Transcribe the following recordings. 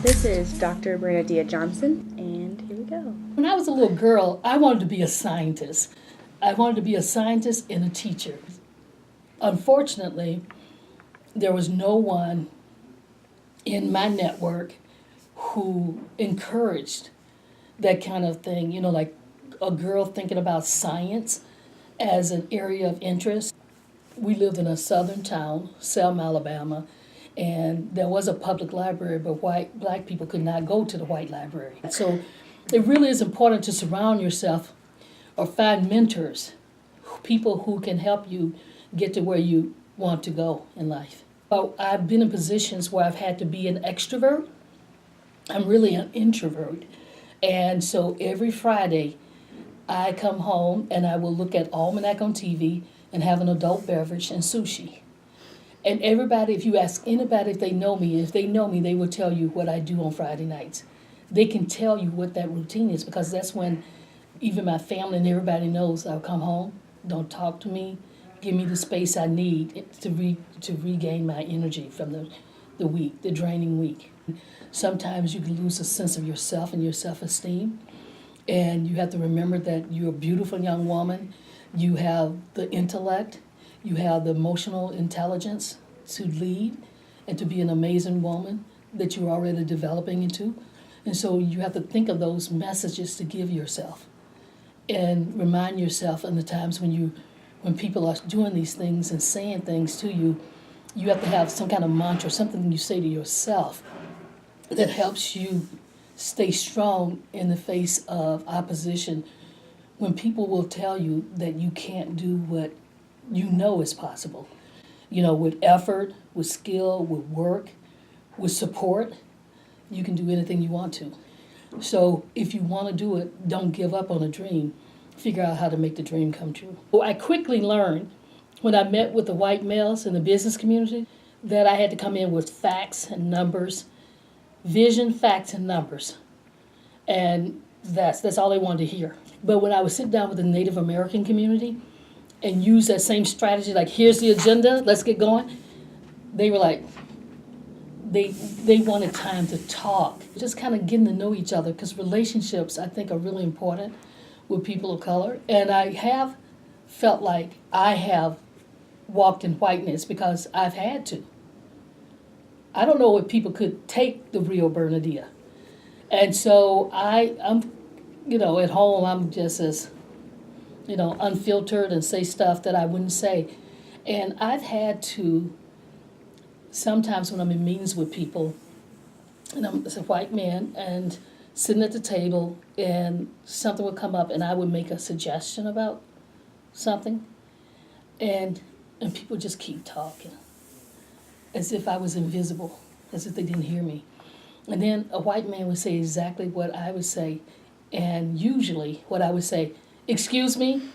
This is Dr. Bernadia Johnson, and here we go. When I was a little girl, I wanted to be a scientist. I wanted to be a scientist and a teacher. Unfortunately, there was no one in my network who encouraged that kind of thing, like a girl thinking about science as an area of interest. We lived in a southern town, Selma, Alabama, and there was a public library, but black people could not go to the white library. So it really is important to surround yourself or find mentors, people who can help you get to where you want to go in life. Well, I've been in positions where I've had to be an extrovert. I'm really an introvert. And so every Friday, I come home and I will look at Almanac on TV and have an adult beverage and sushi. And everybody, if you ask anybody if they know me, they will tell you what I do on Friday nights. They can tell you what that routine is because that's when even my family and everybody knows I'll come home, don't talk to me, give me the space I need to regain my energy from the week, the draining week. Sometimes you can lose a sense of yourself and your self-esteem. And you have to remember that you're a beautiful young woman. You have the intellect, you have the emotional intelligence to lead and to be an amazing woman that you're already developing into. And so you have to think of those messages to give yourself and remind yourself in the times when people are doing these things and saying things to you, you have to have some kind of mantra, something you say to yourself that helps you stay strong in the face of opposition when people will tell you that you can't do what you know is possible. With effort, with skill, with work, with support, you can do anything you want to. So if you want to do it, don't give up on a dream. Figure out how to make the dream come true. Well, I quickly learned when I met with the white males in the business community that I had to come in with facts and numbers, vision, facts, and numbers. And that's all they wanted to hear. But when I would sit down with the Native American community and use that same strategy, like here's the agenda, let's get going, they were like, they wanted time to talk, just kind of getting to know each other, because relationships, I think, are really important with people of color. And I have felt like I have walked in whiteness because I've had to. I don't know if people could take the real Bernadia. And so I'm at home, I'm just as, unfiltered and say stuff that I wouldn't say. And I've had to, sometimes when I'm in meetings with people, and I'm as a white man, and sitting at the table, and something would come up, and I would make a suggestion about something, and people just keep talking, as if I was invisible, as if they didn't hear me. And then a white man would say exactly what I would say, and usually what I would say, excuse me,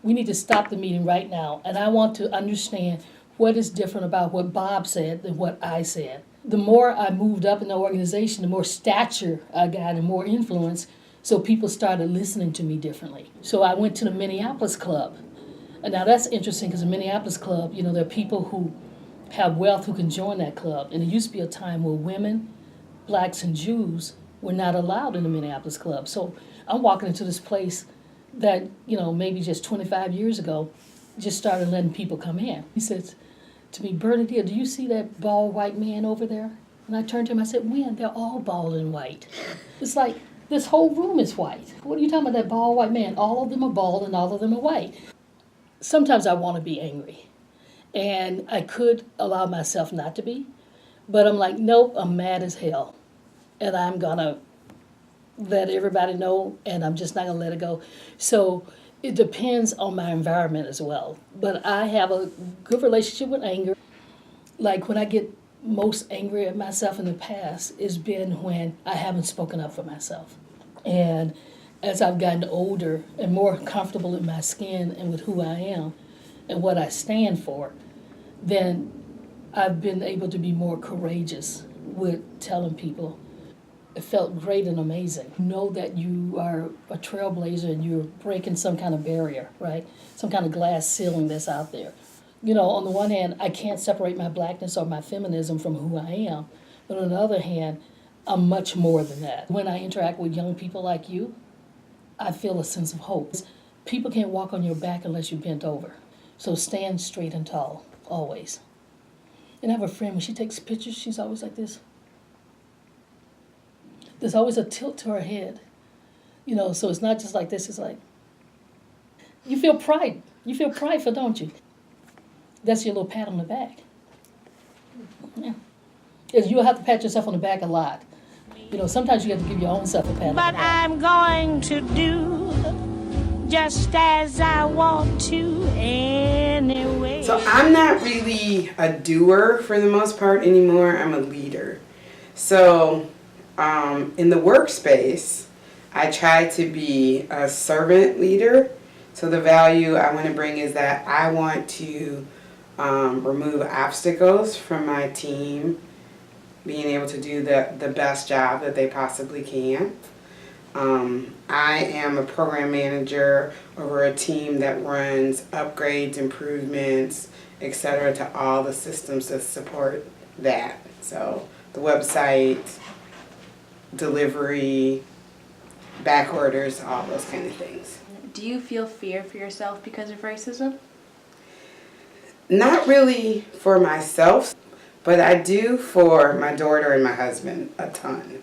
we need to stop the meeting right now, and I want to understand what is different about what Bob said than what I said. The more I moved up in the organization, the more stature I got and more influence, so people started listening to me differently. So I went to the Minneapolis Club. And now that's interesting because the Minneapolis Club, there are people who have wealth who can join that club. And it used to be a time where women, blacks, and Jews were not allowed in the Minneapolis Club. So I'm walking into this place that, maybe just 25 years ago, just started letting people come in. He says to me, Bernadia, do you see that bald white man over there? And I turned to him, I said, when? They're all bald and white. It's like, this whole room is white. What are you talking about, that bald white man? All of them are bald and all of them are white. Sometimes I want to be angry. And I could allow myself not to be. But I'm like, nope, I'm mad as hell. And I'm going to let everybody know, and I'm just not going to let it go. So it depends on my environment as well. But I have a good relationship with anger. Like when I get most angry at myself in the past, it's been when I haven't spoken up for myself. And as I've gotten older and more comfortable in my skin and with who I am and what I stand for, then I've been able to be more courageous with telling people. It felt great and amazing. Know that you are a trailblazer and you're breaking some kind of barrier, right? Some kind of glass ceiling that's out there. On the one hand, I can't separate my blackness or my feminism from who I am. But on the other hand, I'm much more than that. When I interact with young people like you, I feel a sense of hope. People can't walk on your back unless you bent over. So stand straight and tall, always. And I have a friend, when she takes pictures, she's always like this. There's always a tilt to her head. You know, so it's not just like this, it's like, you feel pride. You feel prideful, don't you? That's your little pat on the back. Yeah. Because you'll have to pat yourself on the back a lot. You know, sometimes you have to give your own self a pat on the But back. I'm going to do just as I want to anyway. So I'm not really a doer for the most part anymore. I'm a leader. So in the workspace, I try to be a servant leader. So the value I want to bring is that I want to remove obstacles from my team being able to do the best job that they possibly can. I am a program manager over a team that runs upgrades, improvements, etc. to all the systems that support that. So the website, delivery, back orders, all those kind of things. Do you feel fear for yourself because of racism? Not really for myself, but I do for my daughter and my husband a ton.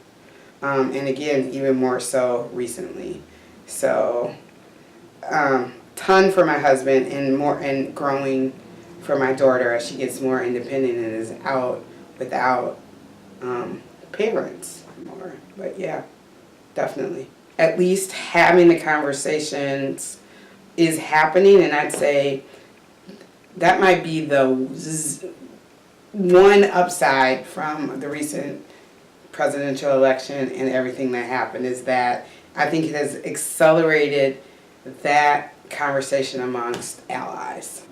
And again, even more so recently. So, ton for my husband and growing for my daughter as she gets more independent and is out without parents more. But yeah, definitely. At least having the conversations is happening, and I'd say that might be the one upside from the recent presidential election and everything that happened, is that I think it has accelerated that conversation amongst allies.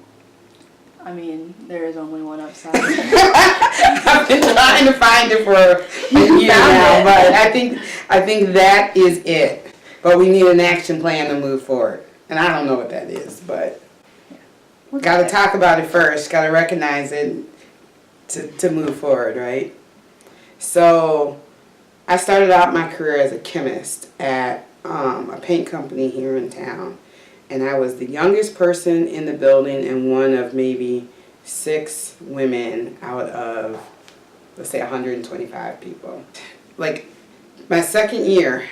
I mean, there is only one upside. I've been trying to find it for a year now, but I think that is it. But we need an action plan to move forward. And I don't know what that is, but got to talk about it first, got to recognize it to move forward, right? So I started out my career as a chemist at a paint company here in town. And I was the youngest person in the building and one of maybe 6 women out of, let's say, 125 people. Like, my second year,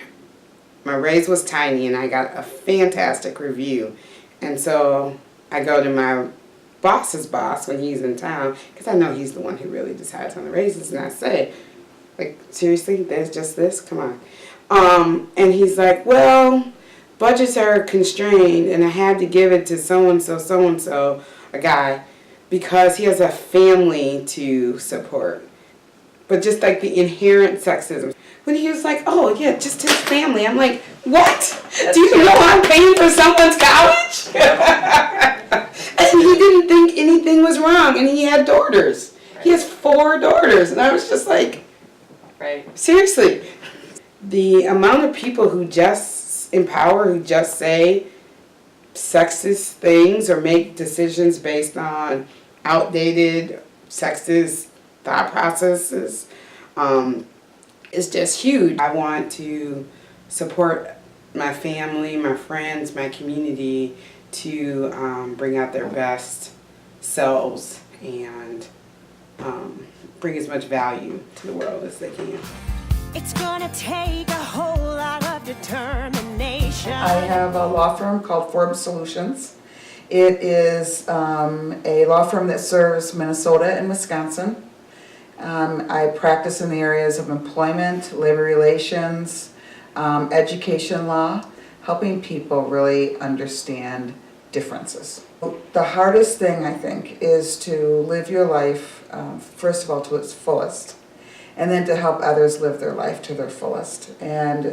my raise was tiny and I got a fantastic review. And so I go to my boss's boss when he's in town, because I know he's the one who really decides on the raises, and I say, like, seriously, there's just this? Come on. And he's like, well, budgets are constrained and I had to give it to so-and-so, a guy, because he has a family to support. But just like the inherent sexism. When he was like, oh yeah, just his family. I'm like, what? Do you know I'm paying for someone's college? And he didn't think anything was wrong, and he had daughters. He has 4 daughters, and I was just like, Right. seriously. The amount of people who just empower, who just say sexist things or make decisions based on outdated sexist thought processes is just huge. I want to support my family, my friends, my community to bring out their best selves and bring as much value to the world as they can. It's gonna take a whole lot of determination. I have a law firm called Forbes Solutions. It is a law firm that serves Minnesota and Wisconsin. I practice in the areas of employment, labor relations, education law, helping people really understand differences. The hardest thing, I think, is to live your life, first of all, to its fullest, and then to help others live their life to their fullest. And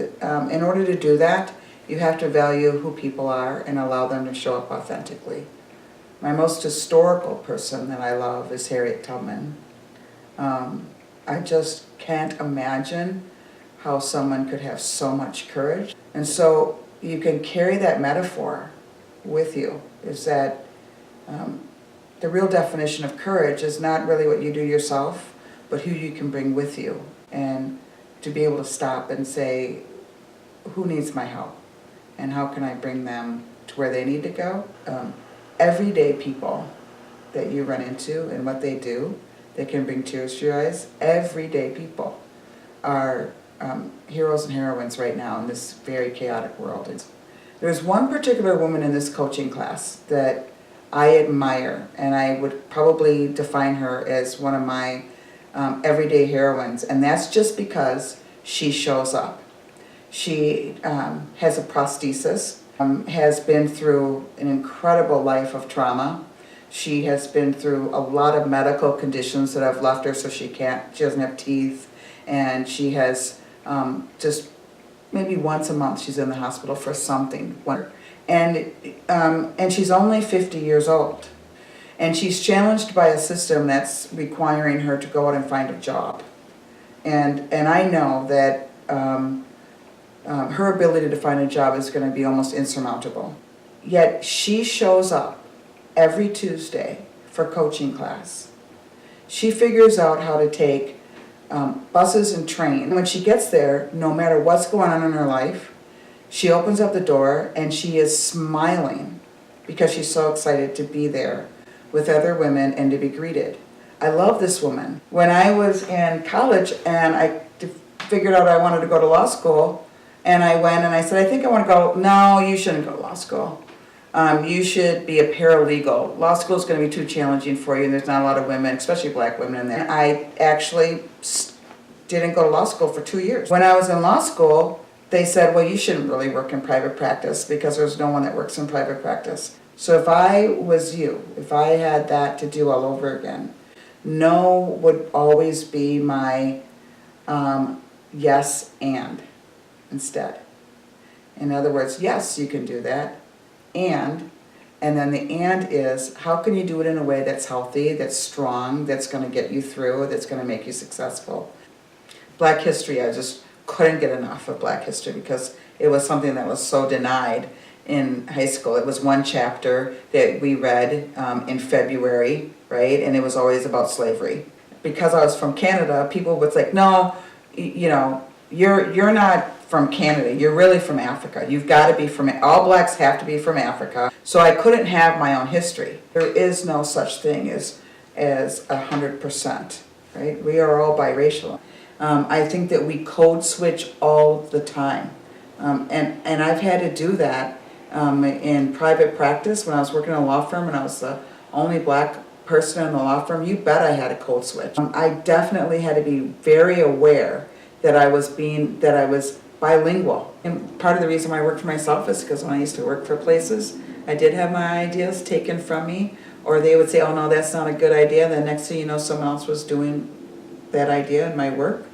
in order to do that, you have to value who people are and allow them to show up authentically. My most historical person that I love is Harriet Tubman. I just can't imagine how someone could have so much courage. And so you can carry that metaphor with you, is that the real definition of courage is not really what you do yourself, but who you can bring with you. And to be able to stop and say, who needs my help? And how can I bring them to where they need to go? Everyday people that you run into and what they do, they can bring tears to your eyes. Everyday people are heroes and heroines right now in this very chaotic world. There's one particular woman in this coaching class that I admire, and I would probably define her as one of my everyday heroines, and that's just because she shows up. She has a prosthesis, has been through an incredible life of trauma. She has been through a lot of medical conditions that have left her so she doesn't have teeth, and she has just maybe once a month she's in the hospital for something. And she's only 50 years old. And she's challenged by a system that's requiring her to go out and find a job. And I know that her ability to find a job is going to be almost insurmountable. Yet she shows up every Tuesday for coaching class. She figures out how to take buses and trains. When she gets there, no matter what's going on in her life, she opens up the door and she is smiling because she's so excited to be there with other women and to be greeted. I love this woman. When I was in college and I figured out I wanted to go to law school, and I went and I said, I think I want to go. No, you shouldn't go to law school. You should be a paralegal. Law school is going to be too challenging for you, and there's not a lot of women, especially black women in there. I actually didn't go to law school for 2 years. When I was in law school, they said, well, you shouldn't really work in private practice because there's no one that works in private practice. So if I was you, if I had that to do all over again, no would always be my yes and instead. In other words, yes, you can do that, and then the and is, how can you do it in a way that's healthy, that's strong, that's going to get you through, that's going to make you successful. Black history, I just couldn't get enough of Black history because it was something that was so denied in high school. It was one chapter that we read in February, right, and it was always about slavery. Because I was from Canada, people would say, no, you know, you're not from Canada, you're really from Africa. You've got to be from, all blacks have to be from Africa. So I couldn't have my own history. There is no such thing as 100%, right? We are all biracial. I think that we code switch all the time. And I've had to do that in private practice when I was working in a law firm and I was the only black person in the law firm. You bet I had a code switch. I definitely had to be very aware that I was bilingual. And part of the reason why I worked for myself is because when I used to work for places, I did have my ideas taken from me, or they would say, oh no, that's not a good idea. And the next thing you know, someone else was doing that idea in my work.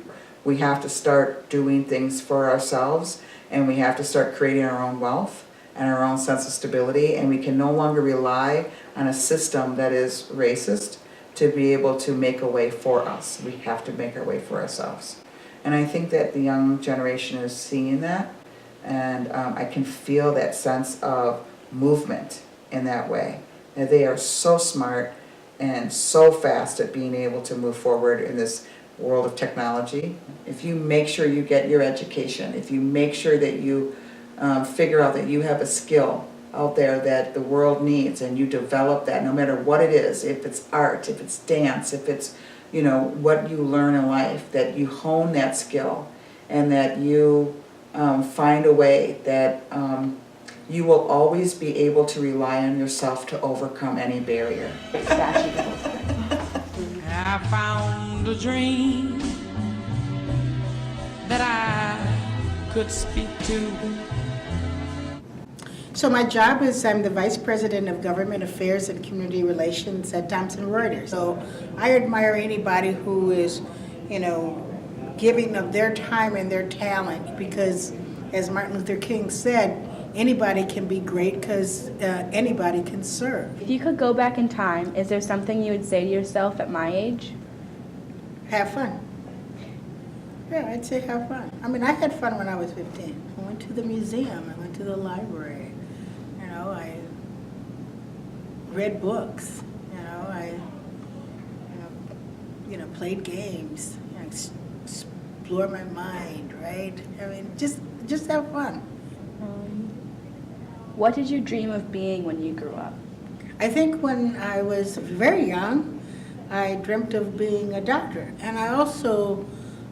We have to start doing things for ourselves, and we have to start creating our own wealth and our own sense of stability, and we can no longer rely on a system that is racist to be able to make a way for us. We have to make our way for ourselves. And I think that the young generation is seeing that, and I can feel that sense of movement in that way. And they are so smart and so fast at being able to move forward in this world of technology. If you make sure you get your education, if you make sure that you figure out that you have a skill out there that the world needs, and you develop that no matter what it is, if it's art, if it's dance, if it's, you know, what you learn in life, that you hone that skill, and that you find a way that you will always be able to rely on yourself to overcome any barrier. I found a dream that I could speak to. So my job is I'm the Vice President of Government Affairs and Community Relations at Thomson Reuters. So I admire anybody who is, you know, giving of their time and their talent, because as Martin Luther King said, anybody can be great because anybody can serve. If you could go back in time, is there something you would say to yourself at my age? Have fun. Yeah, I'd say have fun. I mean, I had fun when I was 15. I went to the museum, I went to the library, you know, I read books, you know, I played games, you know, explore my mind, right? I mean, just have fun. What did you dream of being when you grew up? I think when I was very young, I dreamt of being a doctor. And I also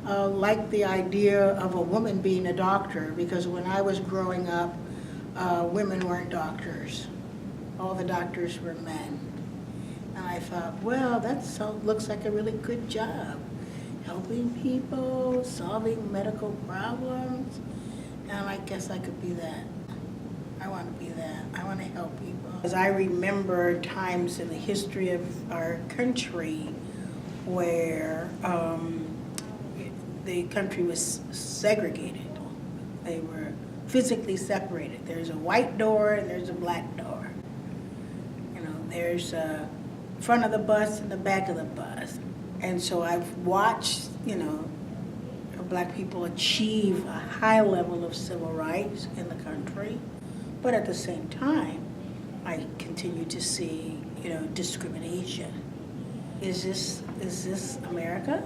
liked the idea of a woman being a doctor, because when I was growing up, women weren't doctors. All the doctors were men. And I thought, well, looks like a really good job. Helping people, solving medical problems. And I guess I could be that. I want to be that. I want to help people. Because I remember times in the history of our country where the country was segregated. They were physically separated. There's a white door and there's a black door. You know, there's a front of the bus and the back of the bus. And so I've watched, you know, black people achieve a high level of civil rights in the country. But at the same time, I continue to see, you know, discrimination. Is this America?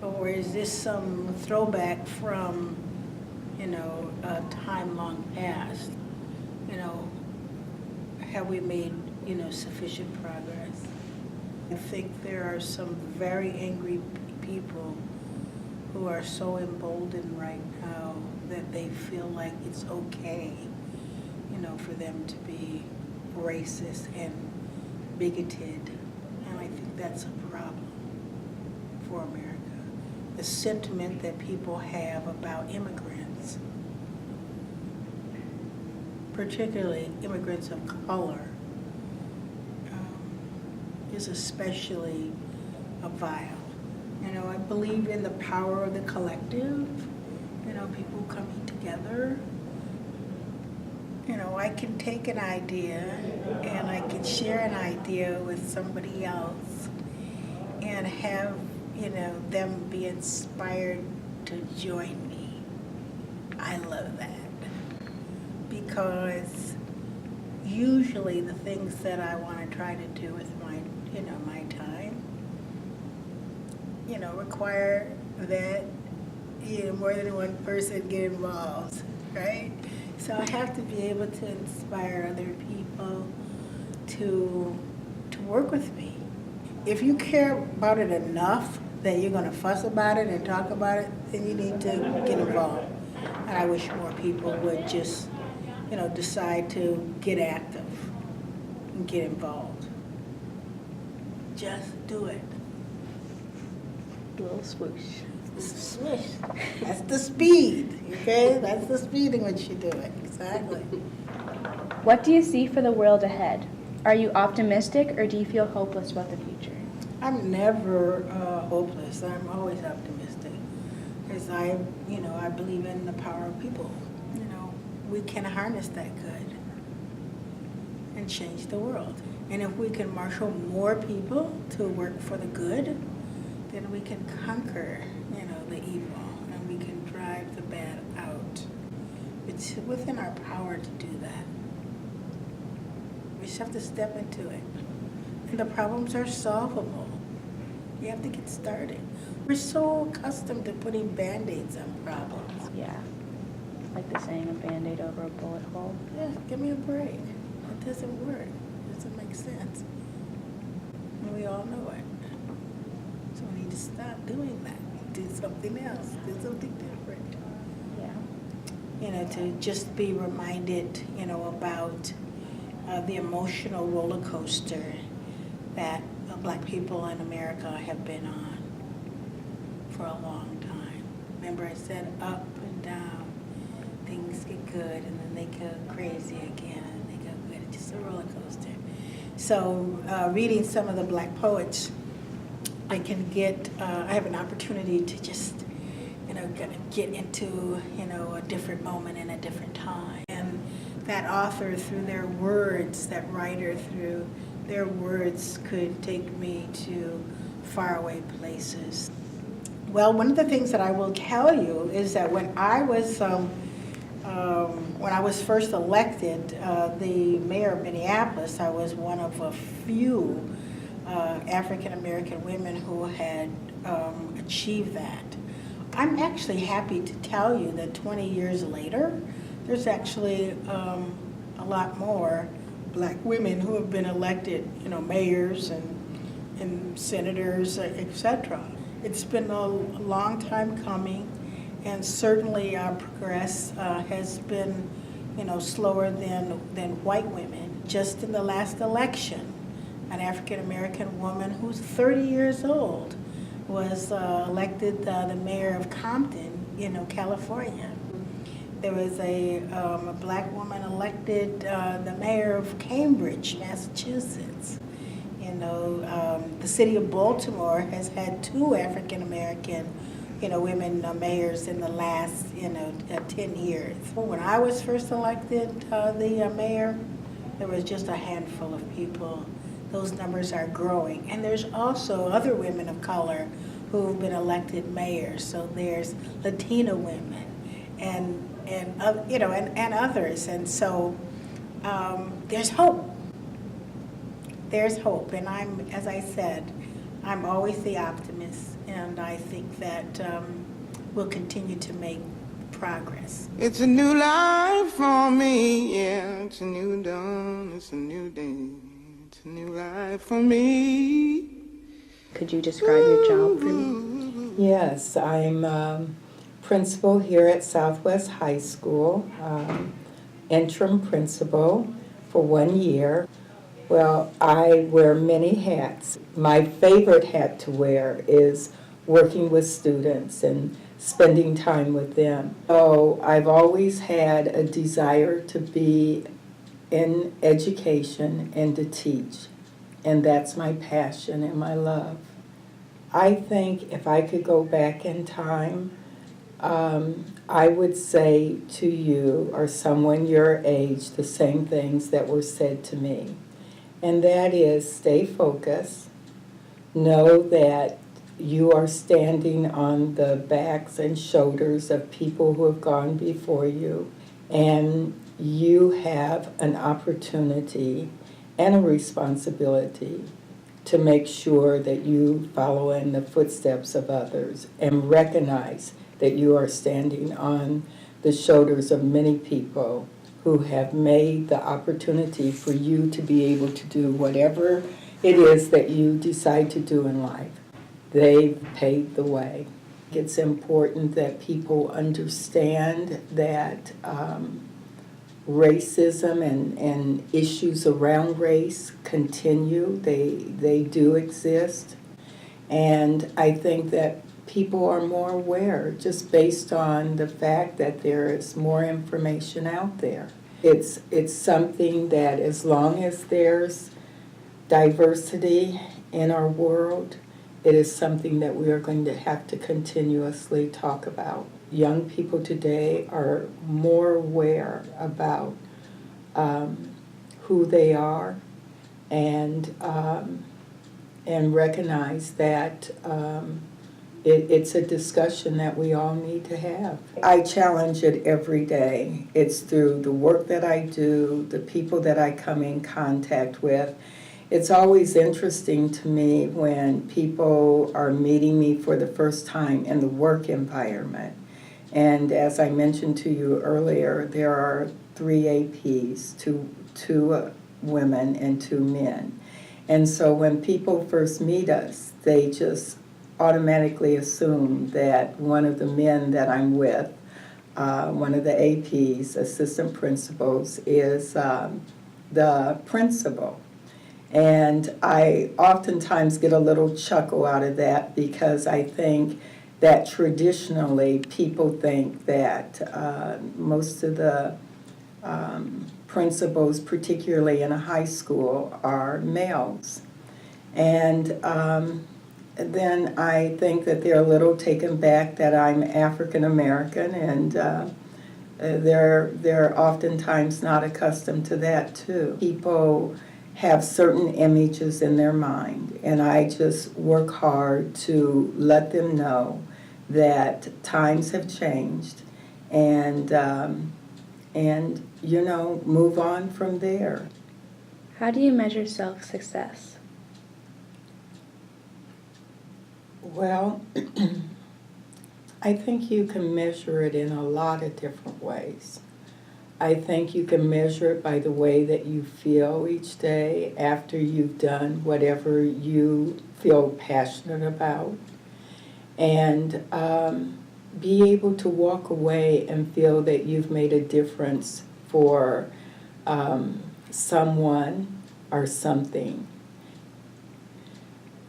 Or is this some throwback from, you know, a time long past? You know, have we made, you know, sufficient progress? I think there are some very angry people who are so emboldened right now that they feel like it's okay, you know, for them to be racist and bigoted. And I think that's a problem for America. The sentiment that people have about immigrants, particularly immigrants of color, is especially vile. You know, I believe in the power of the collective, you know, people coming together. You know, I can take an idea and I can share an idea with somebody else and have, you know, them be inspired to join me. I love that. Because usually the things that I want to try to do with my, you know, my time, you know, require that, you know, more than one person get involved, right? So I have to be able to inspire other people to work with me. If you care about it enough that you're going to fuss about it and talk about it, then you need to get involved. And I wish more people would just, you know, decide to get active and get involved. Just do it. Little swoosh. Swish. That's the speed, okay? That's the speed in which you do it, exactly. What do you see for the world ahead? Are you optimistic or do you feel hopeless about the future? I'm never hopeless. I'm always optimistic because I believe in the power of people. You know, we can harness that good and change the world. And if we can marshal more people to work for the good, then we can conquer, you know, the evil, and we can drive the bad out. It's within our power to do that. We just have to step into it. And the problems are solvable. You have to get started. We're so accustomed to putting Band-Aids on problems. Yeah. Like the saying, a Band-Aid over a bullet hole. Yeah, give me a break. It doesn't work. It doesn't make sense. And we all know it. So we need to stop doing that. Do something else. Do something different. Yeah. You know, to just be reminded, you know, about the emotional roller coaster that Black people in America have been on for a long time. Remember I said up and down, things get good and then they go crazy again and they go good. It's just a roller coaster. So reading some of the Black poets, I have an opportunity to just, you know, get into, you know, a different moment and a different time. And that author, through their words, that writer, through their words, could take me to faraway places. Well, one of the things that I will tell you is that when I was first elected the mayor of Minneapolis, I was one of a few African American women who had achieved that. I'm actually happy to tell you that 20 years later, there's actually a lot more black women who have been elected, mayors and senators, etc. It's been a long time coming, and certainly our progress has been, slower than white women. Just in the last election, an African American woman who's 30 years old was elected the mayor of Compton, California. There was a black woman elected the mayor of Cambridge, Massachusetts. The city of Baltimore has had 2 African American, women mayors in the last, 10 years. When I was first elected the mayor, there was just a handful of people. Those numbers are growing. And there's also other women of color who've been elected mayors. So there's Latina women and others. And so there's hope. There's hope. And as I said, I'm always the optimist. And I think that we'll continue to make progress. It's a new life for me, yeah. It's a new dawn, it's a new day. It's a new life for me. Could you describe your job for me? Yes, I'm principal here at Southwest High School, interim principal for 1 year. Well, I wear many hats. My favorite hat to wear is working with students and spending time with them. So I've always had a desire to be in education and to teach, and that's my passion and my love. I think if I could go back in time, I would say to you or someone your age the same things that were said to me, and that is stay focused, know that you are standing on the backs and shoulders of people who have gone before you, and you have an opportunity and a responsibility to make sure that you follow in the footsteps of others and recognize that you are standing on the shoulders of many people who have made the opportunity for you to be able to do whatever it is that you decide to do in life. They've paved the way. It's important that people understand that racism and issues around race continue. They do exist. And I think that people are more aware just based on the fact that there is more information out there. It's something that as long as there's diversity in our world, it is something that we are going to have to continuously talk about. Young people today are more aware about who they are and recognize that it's a discussion that we all need to have. I challenge it every day. It's through the work that I do, the people that I come in contact with. It's always interesting to me when people are meeting me for the first time in the work environment. And as I mentioned to you earlier, there are 3 APs, two women and 2 men. And so when people first meet us, they just automatically assume that one of the men that I'm with, one of the APs, assistant principals, is the principal. And I oftentimes get a little chuckle out of that because I think that traditionally people think that most of the principals, particularly in a high school, are males. And then I think that they're a little taken back that I'm African American, and they're oftentimes not accustomed to that too. People have certain images in their mind, and I just work hard to let them know that times have changed, and move on from there. How do you measure self-success? Well, I think you can measure it in a lot of different ways. I think you can measure it by the way that you feel each day after you've done whatever you feel passionate about. And be able to walk away and feel that you've made a difference for someone or something.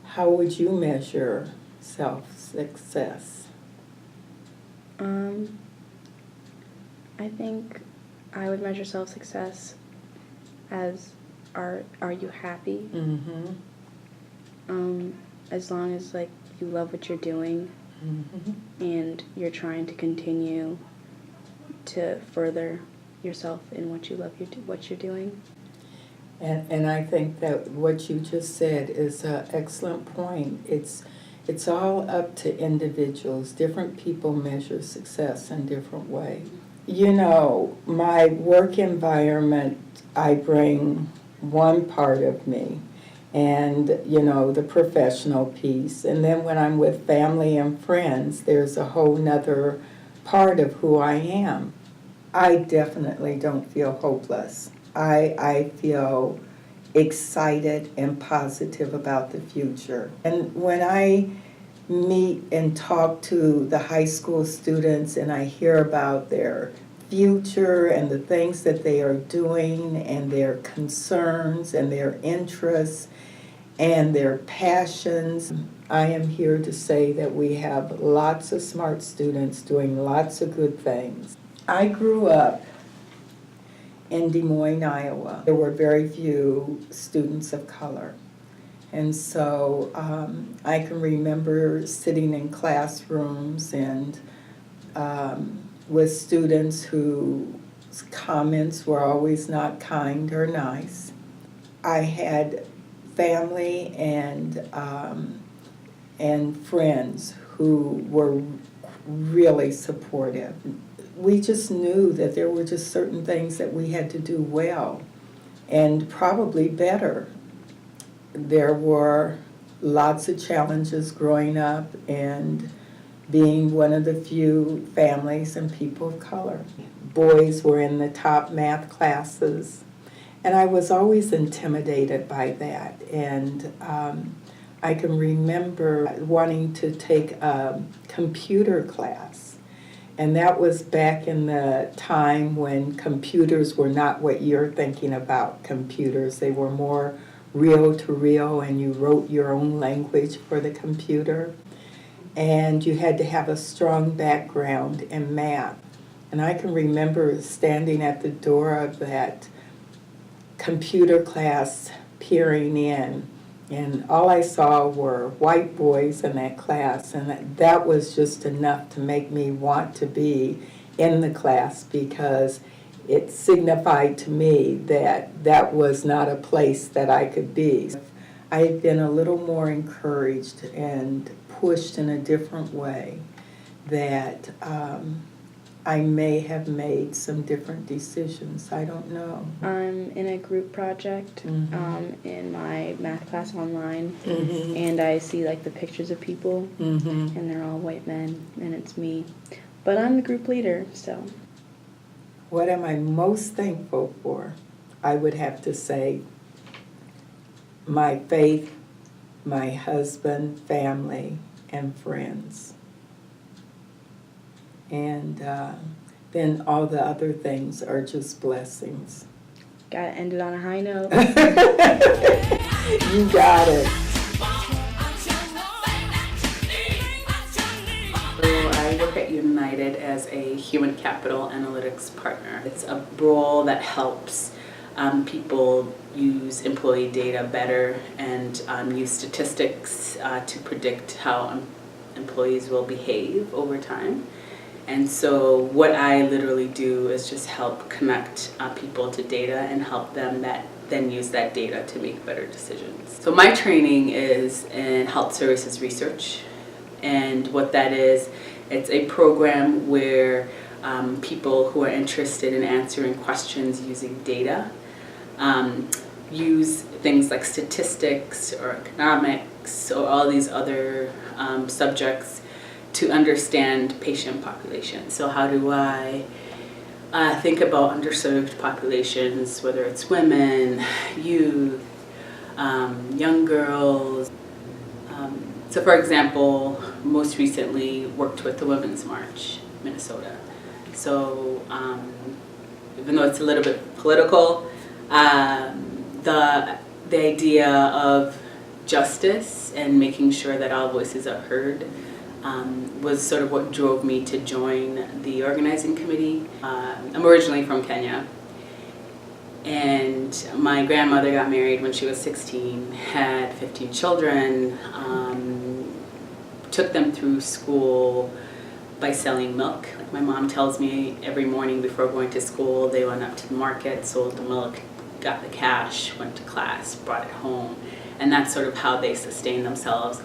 How would you measure self-success? I think I would measure self-success as are you happy? Mm-hmm. As long as like you love what you're doing Mm-hmm. and you're trying to continue to further yourself in what you love what you're doing. And I think that what you just said is an excellent point. It's all up to individuals. Different people measure success in different ways. You know, my work environment, I bring one part of me, and, you know, the professional piece. And then when I'm with family and friends, there's a whole nother part of who I am. I definitely don't feel hopeless. I feel excited and positive about the future. And when I meet and talk to the high school students and I hear about their future and the things that they are doing and their concerns and their interests and their passions, I am here to say that we have lots of smart students doing lots of good things. I grew up in Des Moines, Iowa. There were very few students of color. And so I can remember sitting in classrooms and with students whose comments were always not kind or nice. I had family and friends who were really supportive. We just knew that there were just certain things that we had to do well and probably better. There were lots of challenges growing up and being one of the few families and people of color. Boys were in the top math classes, and I was always intimidated by that. And I can remember wanting to take a computer class. And that was back in the time when computers were not what you're thinking about computers. They were more reel to reel, and you wrote your own language for the computer. And you had to have a strong background in math. And I can remember standing at the door of that computer class, peering in, and all I saw were white boys in that class, and that was just enough to make me want to be in the class, because it signified to me that that was not a place that I could be. I had been a little more encouraged and pushed in a different way, that I may have made some different decisions. I don't know. I'm in a group project Mm-hmm. in my math class online, Mm-hmm. and I see like the pictures of people, Mm-hmm. and they're all white men, and it's me. But I'm the group leader, so. What am I most thankful for? I would have to say my faith, my husband, family, and friends. And then all the other things are just blessings. Gotta end it on a high note. You got it. I work at United as a human capital analytics partner. It's a role that helps people use employee data better and use statistics to predict how employees will behave over time. And so what I literally do is just help connect people to data and help them then use that data to make better decisions. So my training is in health services research, and what that is, it's a program where people who are interested in answering questions using data use things like statistics or economics or all these other subjects to understand patient populations. So how do I think about underserved populations, whether it's women, youth, young girls. So for example, most recently worked with the Women's March, Minnesota. So even though it's a little bit political, the idea of justice and making sure that all voices are heard was sort of what drove me to join the organizing committee. I'm originally from Kenya, and my grandmother got married when she was 16, had 15 children, took them through school by selling milk. Like my mom tells me, every morning before going to school, they went up to the market, sold the milk, got the cash, went to class, brought it home, and that's sort of how they sustain themselves.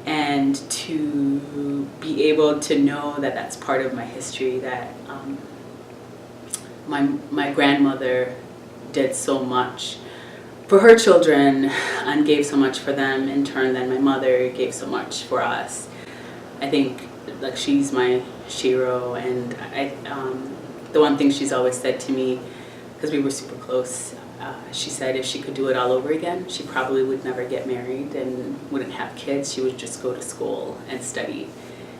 And to be able to know that that's part of my history, that my grandmother did so much for her children and gave so much for them, in turn then my mother gave so much for us. I think like she's my hero, and the one thing she's always said to me, because we were super close, she said if she could do it all over again, she probably would never get married and wouldn't have kids. She would just go to school and study.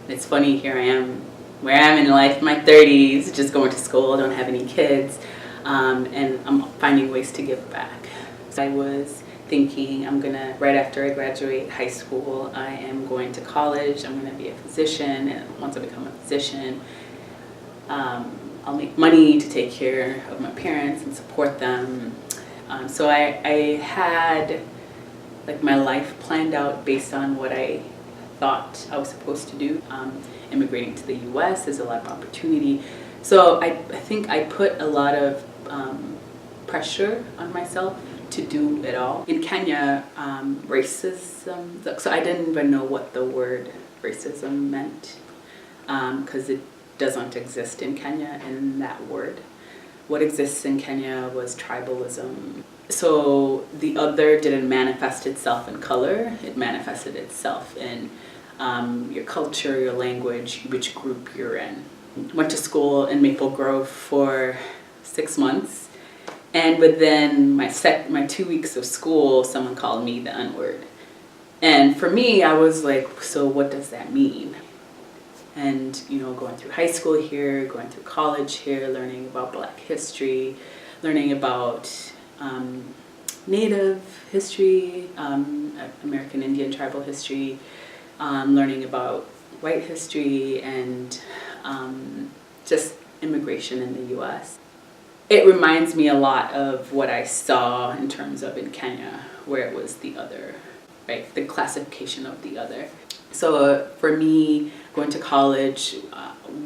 And it's funny, here I am, where I am in life, my 30s, just going to school, don't have any kids, and I'm finding ways to give back. So I was thinking right after I graduate high school, I am going to college, I'm going to be a physician, and once I become a physician, I'll make money to take care of my parents and support them. So I had like my life planned out based on what I thought I was supposed to do. Immigrating to the US is a lot of opportunity. So I think I put a lot of pressure on myself to do it all. In Kenya, racism, so I didn't even know what the word racism meant, because it doesn't exist in Kenya in that word. What exists in Kenya was tribalism. So the other didn't manifest itself in color, it manifested itself in your culture, your language, which group you're in. Went to school in Maple Grove for 6 months, and within my 2 weeks of school, someone called me the N-word. And for me, I was like, so what does that mean? And going through high school here, going through college here, learning about Black history, learning about Native history, American Indian tribal history, learning about white history, and just immigration in the US. It reminds me a lot of what I saw in terms of in Kenya, where it was the other, right? The classification of the other. So for me, going to college,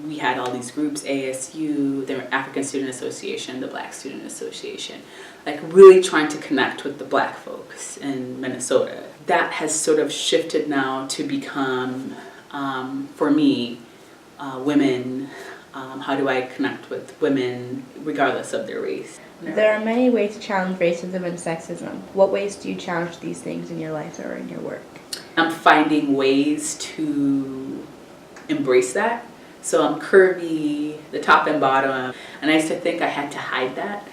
we had all these groups, ASU, the African Student Association, the Black Student Association, like really trying to connect with the Black folks in Minnesota. That has sort of shifted now to become, for me, women. How do I connect with women regardless of their race? There are many ways to challenge racism and sexism. What ways do you challenge these things in your life or in your work? I'm finding ways to embrace that. So I'm curvy, the top and bottom, and I used to think I had to hide that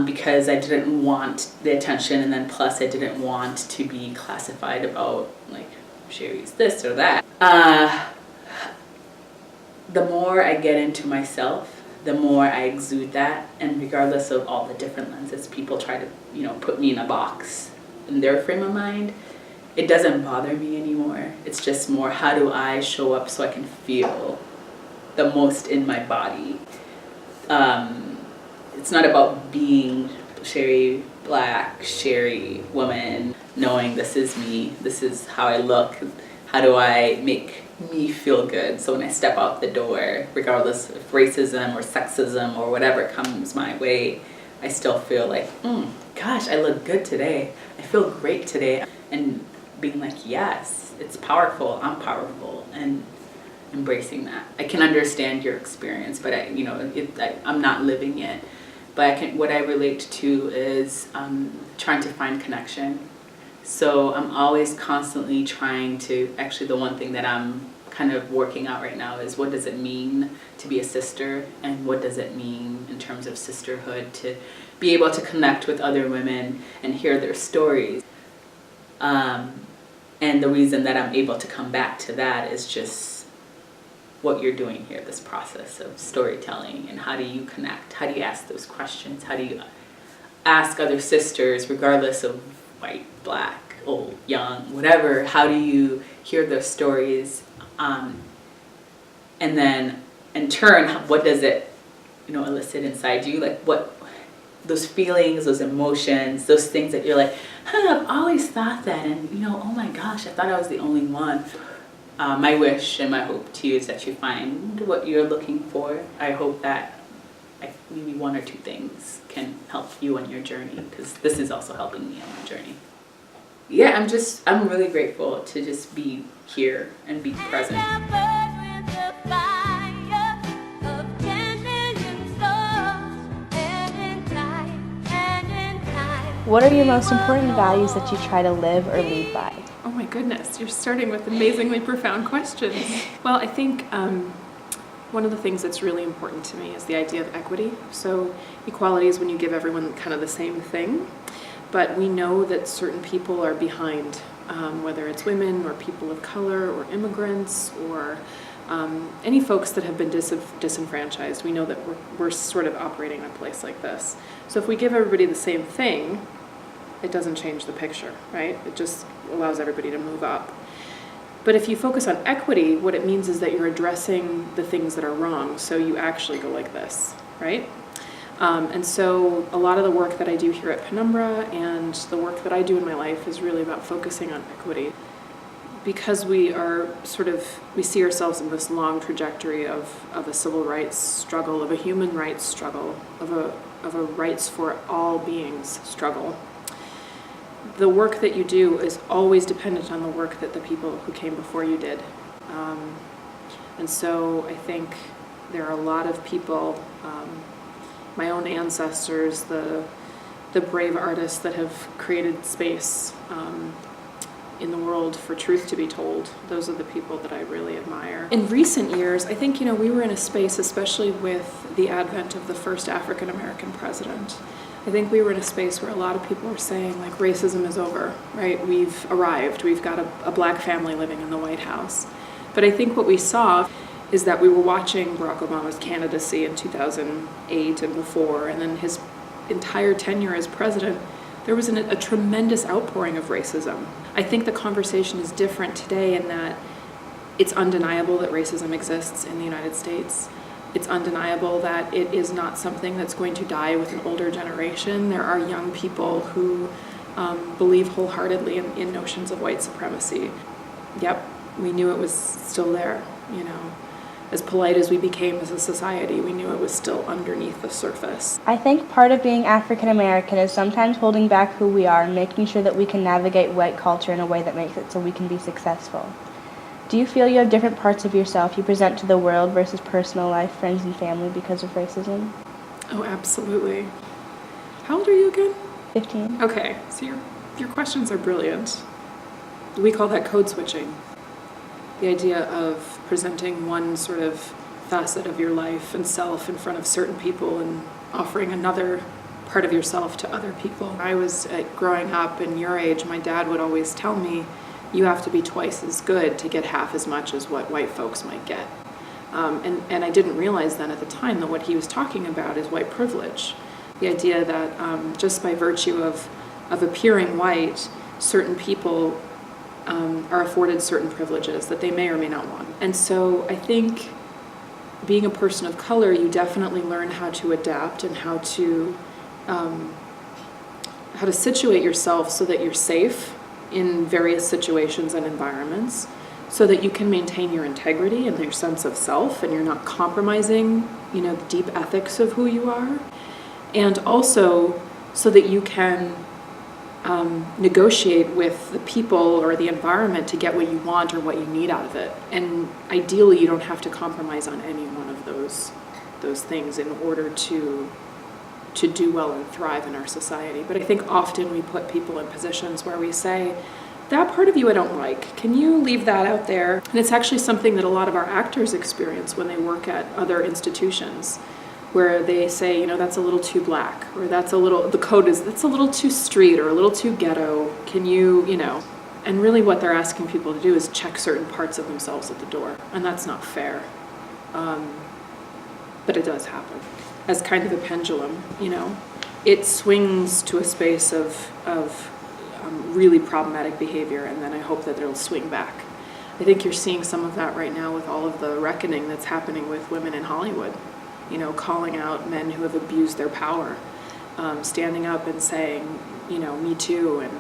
because I didn't want the attention, and then plus I didn't want to be classified about like Sherry's this or that. The more I get into myself, the more I exude that, and regardless of all the different lenses people try to, put me in a box in their frame of mind, it doesn't bother me anymore. It's just more, how do I show up so I can feel the most in my body? It's not about being Sherry Black, Sherry woman, knowing this is me, this is how I look, how do I make me feel good, so when I step out the door, regardless of racism or sexism or whatever comes my way, I still feel like, gosh, I look good today, I feel great today, and being like, yes, it's powerful, I'm powerful, and embracing that. I can understand your experience, but I'm not living it. But what I relate to is trying to find connection. So I'm always constantly trying to, actually the one thing that I'm kind of working out right now is what does it mean to be a sister, and what does it mean in terms of sisterhood to be able to connect with other women and hear their stories. And the reason that I'm able to come back to that is just what you're doing here, this process of storytelling, and how do you connect? How do you ask those questions? How do you ask other sisters, regardless of white, black, old, young, whatever, how do you hear their stories? And then in turn, what does it, elicit inside you? Like what, those feelings, those emotions, those things that you're like, I've always thought that, and oh my gosh, I thought I was the only one. My wish and my hope to you is that you find what you're looking for. I hope that maybe one or two things can help you on your journey, because this is also helping me on my journey. Yeah, I'm really grateful to just be here and be present. What are your most important values that you try to live or lead by? Oh my goodness, you're starting with amazingly profound questions. Well, I think one of the things that's really important to me is the idea of equity. So equality is when you give everyone kind of the same thing, but we know that certain people are behind, whether it's women or people of color or immigrants or any folks that have been disenfranchised. We know that we're sort of operating in a place like this. So if we give everybody the same thing, it doesn't change the picture, right? It just allows everybody to move up. But if you focus on equity, what it means is that you're addressing the things that are wrong, so you actually go like this, right? And so a lot of the work that I do here at Penumbra and the work that I do in my life is really about focusing on equity. Because we see ourselves in this long trajectory of a civil rights struggle, of a human rights struggle, of a rights for all beings struggle. The work that you do is always dependent on the work that the people who came before you did. And so I think there are a lot of people, my own ancestors, the brave artists that have created space in the world for truth to be told. Those are the people that I really admire. In recent years, I think, we were in a space, especially with the advent of the first African American president. I think we were in a space where a lot of people were saying, like, racism is over, right? We've arrived. We've got a black family living in the White House. But I think what we saw is that we were watching Barack Obama's candidacy in 2008 and before, and then his entire tenure as president, there was a tremendous outpouring of racism. I think the conversation is different today in that it's undeniable that racism exists in the United States. It's undeniable that it is not something that's going to die with an older generation. There are young people who believe wholeheartedly in notions of white supremacy. Yep, we knew it was still there, As polite as we became as a society, we knew it was still underneath the surface. I think part of being African American is sometimes holding back who we are and making sure that we can navigate white culture in a way that makes it so we can be successful. Do you feel you have different parts of yourself you present to the world versus personal life, friends, and family because of racism? Oh, absolutely. How old are you again? 15. Okay, so your questions are brilliant. We call that code switching. The idea of presenting one sort of facet of your life and self in front of certain people and offering another part of yourself to other people. I was growing up in your age, my dad would always tell me, you have to be twice as good to get half as much as what white folks might get. And I didn't realize then at the time that what he was talking about is white privilege. The idea that just by virtue of appearing white, certain people are afforded certain privileges that they may or may not want. And so I think being a person of color, you definitely learn how to adapt and how to situate yourself so that you're safe in various situations and environments, so that you can maintain your integrity and your sense of self, and you're not compromising, the deep ethics of who you are, and also so that you can negotiate with the people or the environment to get what you want or what you need out of it. And ideally, you don't have to compromise on any one of those things in order to do well and thrive in our society. But I think often we put people in positions where we say, that part of you I don't like. Can you leave that out there? And it's actually something that a lot of our actors experience when they work at other institutions, where they say, you know, that's a little too black, or that's a little, the code is, that's a little too street, or a little too ghetto. Can you, you know, and really what they're asking people to do is check certain parts of themselves at the door, and that's not fair. But it does happen. As kind of a pendulum, you know, it swings to a space of really problematic behavior, and then I hope that it'll swing back. I think you're seeing some of that right now with all of the reckoning that's happening with women in Hollywood, you know, calling out men who have abused their power, standing up and saying, you know, me too, and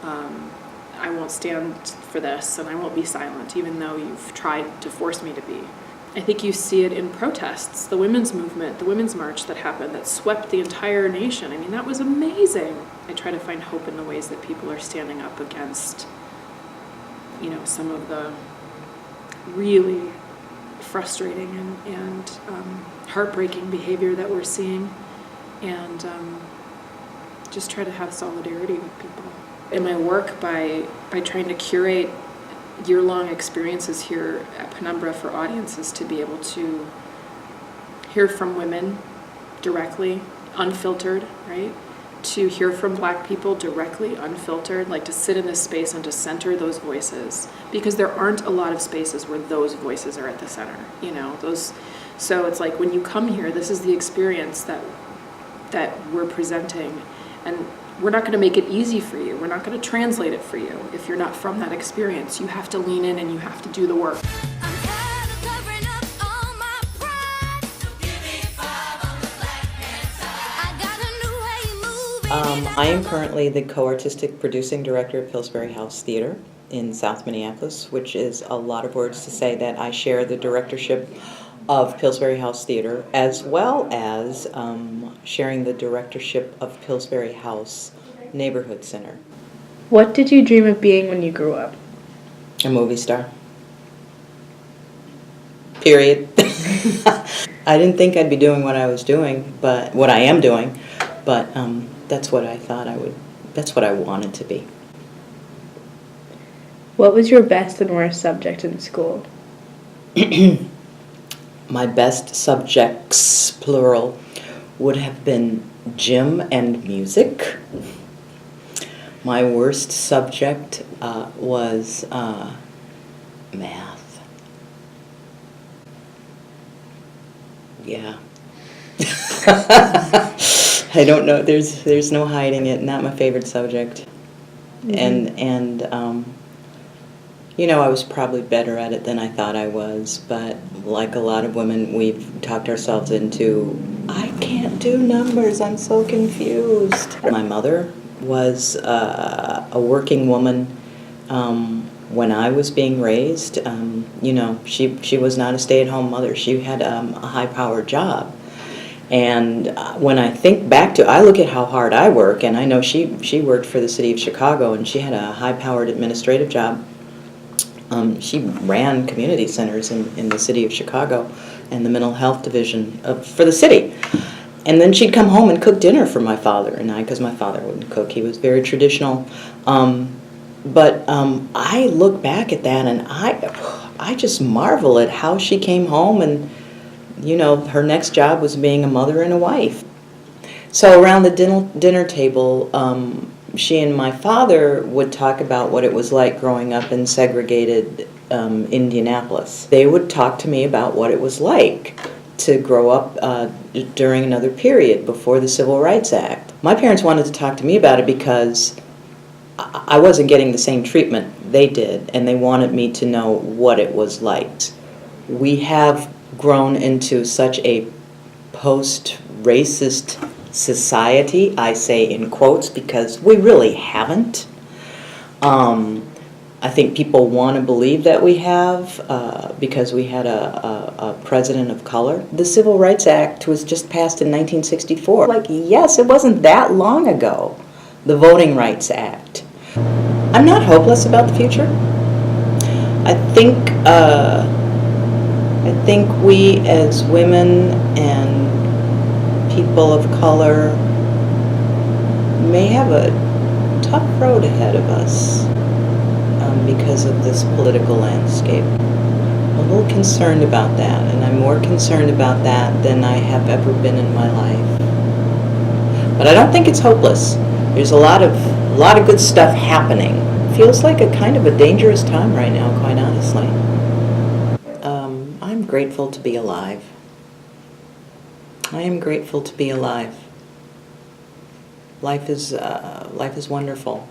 I won't stand for this, and I won't be silent, even though you've tried to force me to be. I think you see it in protests, the women's movement, the women's march that happened, that swept the entire nation. I mean, that was amazing. I try to find hope in the ways that people are standing up against, you know, some of the really frustrating and heartbreaking behavior that we're seeing, and just try to have solidarity with people. In my work, by trying to curate year-long experiences here at Penumbra for audiences to be able to hear from women directly, unfiltered, right? To hear from Black people directly, unfiltered, like to sit in this space and to center those voices, because there aren't a lot of spaces where those voices are at the center, you know, those. So it's like when you come here, this is the experience that we're presenting, and we're not going to make it easy for you. We're not going to translate it for you if you're not from that experience. You have to lean in and you have to do the work. I am currently the co-artistic producing director of Pillsbury House Theater in South Minneapolis, which is a lot of words to say that I share the directorship of Pillsbury House Theater, as well as sharing the directorship of Pillsbury House Neighborhood Center. What did you dream of being when you grew up? A movie star. Period. I didn't think I'd be doing what I was doing, but what I am doing, but that's what I thought that's what I wanted to be. What was your best and worst subject in school? My best subjects, plural, would have been gym and music. My worst subject was math. Yeah. I don't know. There's no hiding it. Not my favorite subject. Mm-hmm. And you know, I was probably better at it than I thought I was, but like a lot of women, we've talked ourselves into, I can't do numbers, I'm so confused. My mother was a working woman when I was being raised. You know, she was not a stay-at-home mother. She had a high-powered job. And when I think back to, I look at how hard I work, and I know she worked for the city of Chicago, and she had a high-powered administrative job. She ran community centers in the city of Chicago and the mental health division for the city. And then she'd come home and cook dinner for my father and I, because my father wouldn't cook. He was very traditional. But I look back at that and I just marvel at how she came home and, you know, her next job was being a mother and a wife. So around the dinner table, she and my father would talk about what it was like growing up in segregated Indianapolis. They would talk to me about what it was like to grow up during another period before the Civil Rights Act. My parents wanted to talk to me about it because I wasn't getting the same treatment they did, and they wanted me to know what it was like. We have grown into such a post-racist society, I say in quotes, because we really haven't. I think people want to believe that we have because we had a president of color. The Civil Rights Act was just passed in 1964. Like, yes, it wasn't that long ago. The Voting Rights Act. I'm not hopeless about the future. I think we as women and people of color may have a tough road ahead of us. because of this political landscape. I'm a little concerned about that, and I'm more concerned about that than I have ever been in my life. But I don't think it's hopeless. There's a lot of good stuff happening. Feels like a kind of a dangerous time right now, quite honestly. I'm grateful to be alive. I am grateful to be alive. Life is wonderful.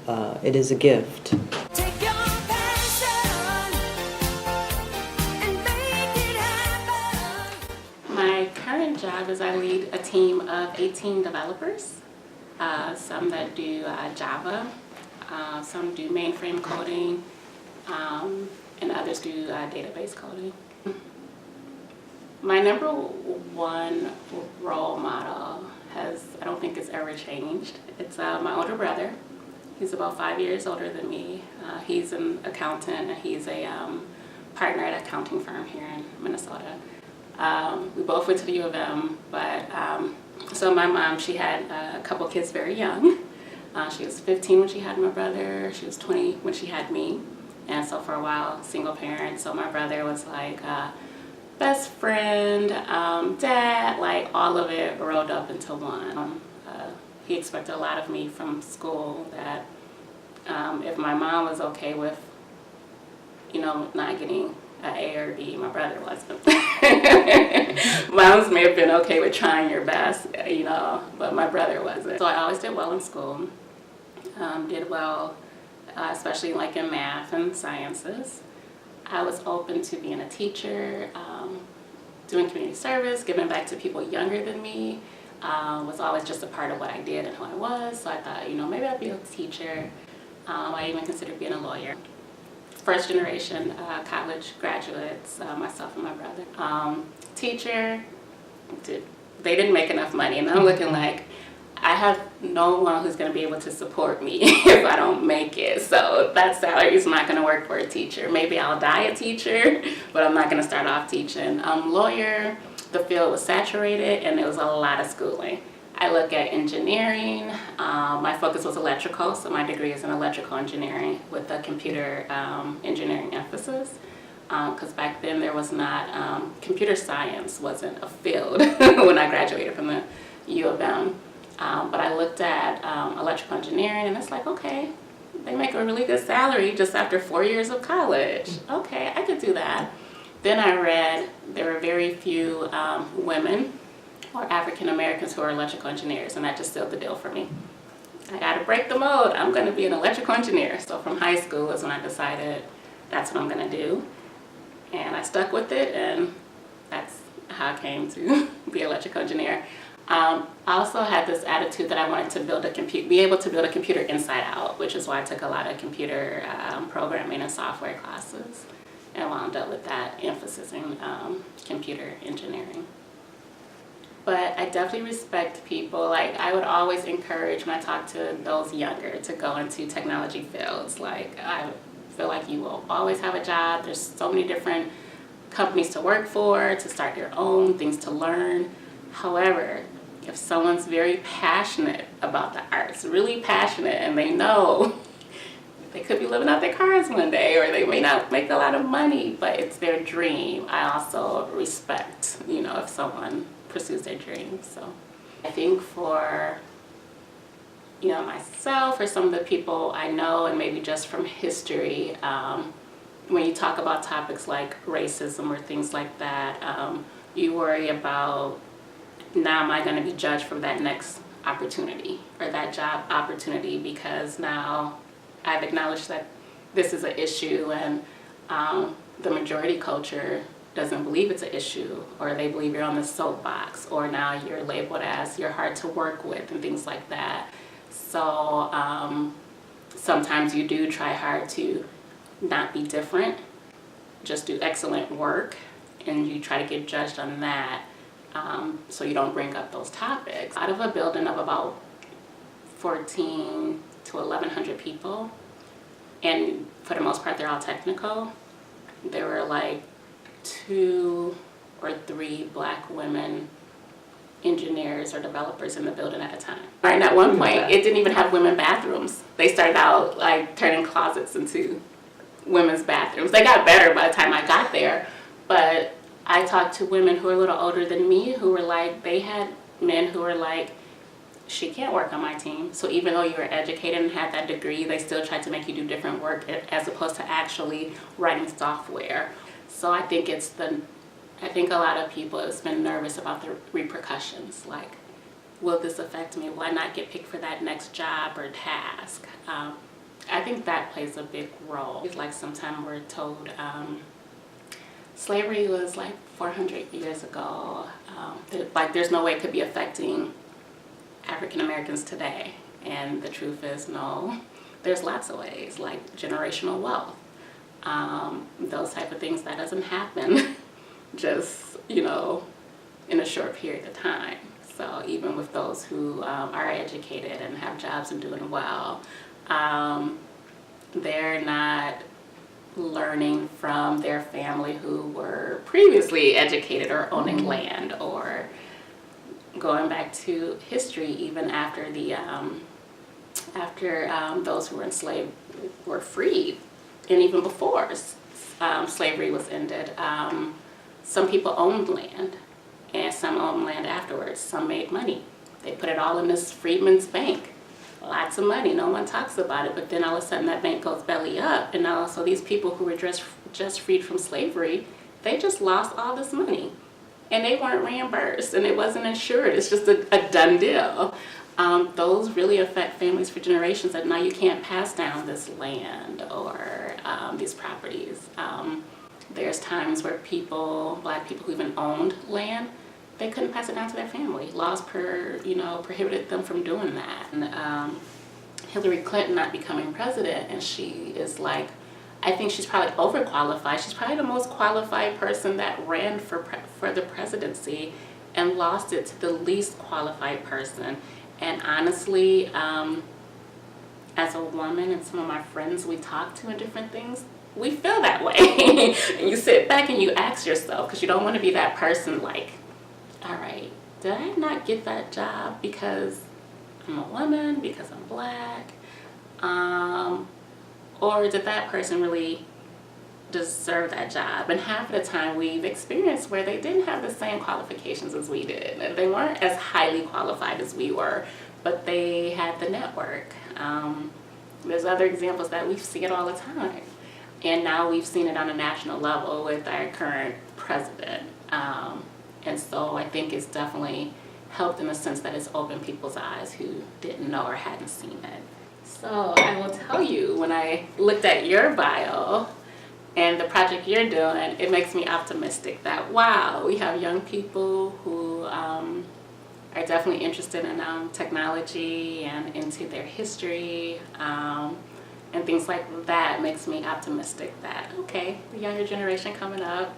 It is a gift. My current job is I lead a team of 18 developers. Some that do Java, some do mainframe coding, and others do database coding. My number one role model I don't think it's ever changed. It's my older brother. He's about 5 years older than me. He's an accountant, and he's a partner at an accounting firm here in Minnesota. We both went to the U of M, but so my mom, she had a couple kids very young. She was 15 when she had my brother. She was 20 when she had me. And so for a while, single parent. So my brother was like best friend, dad, like all of it rolled up into one. He expected a lot of me from school that if my mom was okay with, not getting an A or B, my brother wasn't. Moms may have been okay with trying your best, but my brother wasn't. So I always did well in school, did well, especially like in math and sciences. I was open to being a teacher, doing community service, giving back to people younger than me. Was always just a part of what I did and who I was. So I thought, maybe I'd be a teacher. I even considered being a lawyer. First generation college graduates, myself and my brother. Teacher, they didn't make enough money, and I'm looking like, I have no one who's going to be able to support me if I don't make it. So that salary is not going to work for a teacher. Maybe I'll die a teacher, but I'm not going to start off teaching. Lawyer, the field was saturated, and there was a lot of schooling. I look at engineering. My focus was electrical, so my degree is in electrical engineering with a computer engineering emphasis. Because back then there was not, computer science wasn't a field when I graduated from the U of M. But I looked at electrical engineering, and it's like, okay, they make a really good salary just after 4 years of college. Okay, I could do that. Then I read there were very few women or African Americans who are electrical engineers, and that just sealed the deal for me. I got to break the mold. I'm going to be an electrical engineer. So from high school is when I decided that's what I'm going to do. And I stuck with it, and that's how I came to be an electrical engineer. I also had this attitude that I wanted to be able to build a computer inside out, which is why I took a lot of computer programming and software classes and wound up with that emphasis in computer engineering. But I definitely respect people. Like, I would always encourage when I talk to those younger to go into technology fields. Like, I feel like you will always have a job. There's so many different companies to work for, to start your own, things to learn. However, if someone's very passionate about the arts, really passionate, and they know they could be living out their cars one day, or they may not make a lot of money, but it's their dream, I also respect, if someone pursues their dreams. So I think for, myself or some of the people I know, and maybe just from history, when you talk about topics like racism or things like that, you worry about, now am I going to be judged for that next opportunity or that job opportunity, because now I've acknowledged that this is an issue, and the majority culture doesn't believe it's an issue, or they believe you're on the soapbox, or now you're labeled as you're hard to work with and things like that. So sometimes you do try hard to not be different, just do excellent work, and you try to get judged on that. So you don't bring up those topics. Out of a building of about 14 to 1,100 people, and for the most part they're all technical, there were like 2 or 3 black women engineers or developers in the building at a time. Right, and at one point, it didn't even have women bathrooms. They started out like turning closets into women's bathrooms. They got better by the time I got there, but I talked to women who were a little older than me who were like, they had men who were like, she can't work on my team. So even though you were educated and had that degree, they still tried to make you do different work as opposed to actually writing software. So I think I think a lot of people have been nervous about the repercussions. Like, will this affect me? Will I not get picked for that next job or task? I think that plays a big role. It's like sometimes we're told slavery was like 400 years ago. Like there's no way it could be affecting African Americans today. And the truth is, no, there's lots of ways, like generational wealth. Those type of things, that doesn't happen just, in a short period of time. So even with those who are educated and have jobs and doing well, they're not learning from their family who were previously educated or owning land, or going back to history, even after those who were enslaved were freed, and even before slavery was ended, some people owned land, and some owned land afterwards. Some made money. They put it all in this Freedmen's Bank. Lots of money. No one talks about it, but then all of a sudden that bank goes belly up, and also these people who were just freed from slavery, they just lost all this money, and they weren't reimbursed, and it wasn't insured. It's just a done deal. Those really affect families for generations, that now you can't pass down this land or these properties. There's times where Black people who even owned land, they couldn't pass it down to their family. Laws prohibited them from doing that. And Hillary Clinton not becoming president, and she is like, I think she's probably overqualified. She's probably the most qualified person that ran for the presidency and lost it to the least qualified person. And honestly, as a woman and some of my friends we talk to and different things, we feel that way. And you sit back and you ask yourself, because you don't want to be that person like, all right, did I not get that job because I'm a woman, because I'm Black? Or did that person really deserve that job? And half of the time we've experienced where they didn't have the same qualifications as we did. They weren't as highly qualified as we were, but they had the network. There's other examples that we see it all the time. And now we've seen it on a national level with our current president. And so I think it's definitely helped in the sense that it's opened people's eyes who didn't know or hadn't seen it. So I will tell you, when I looked at your bio and the project you're doing, it makes me optimistic that, wow, we have young people who are definitely interested in technology and into their history. And things like that makes me optimistic that, okay, the younger generation coming up,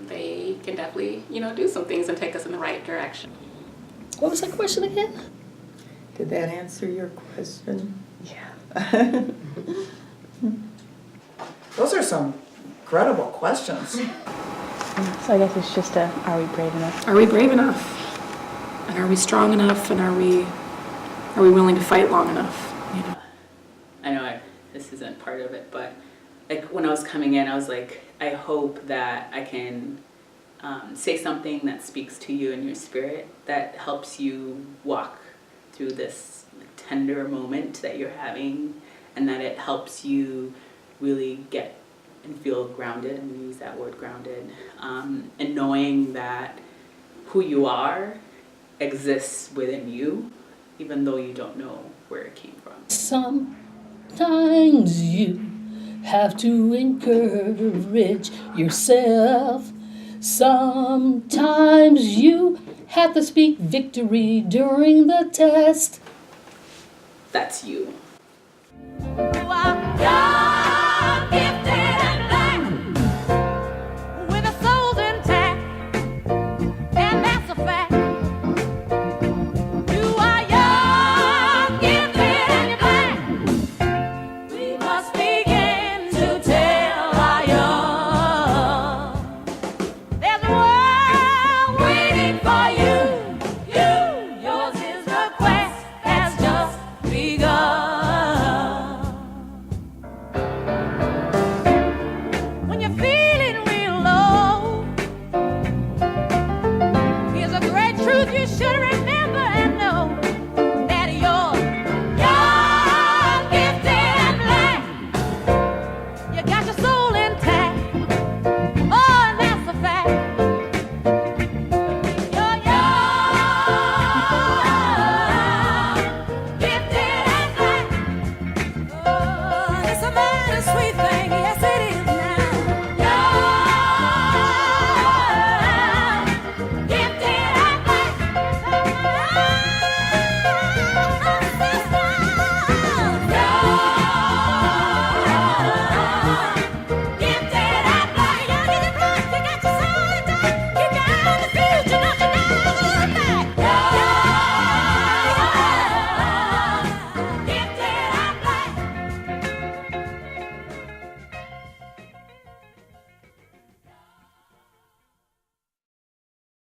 they can definitely, do some things and take us in the right direction. What was that question again? Did that answer your question? Yeah. Those are some incredible questions. So I guess it's just are we brave enough? Are we brave enough? And are we strong enough? And are we willing to fight long enough? I know this isn't part of it, but like when I was coming in, I was like, I hope that I can say something that speaks to you in your spirit, that helps you walk through this tender moment that you're having, and that it helps you really get and feel grounded, and use that word grounded, and knowing that who you are exists within you, even though you don't know where it came from. Sometimes you have to encourage yourself. Sometimes you have to speak victory during the test. That's you.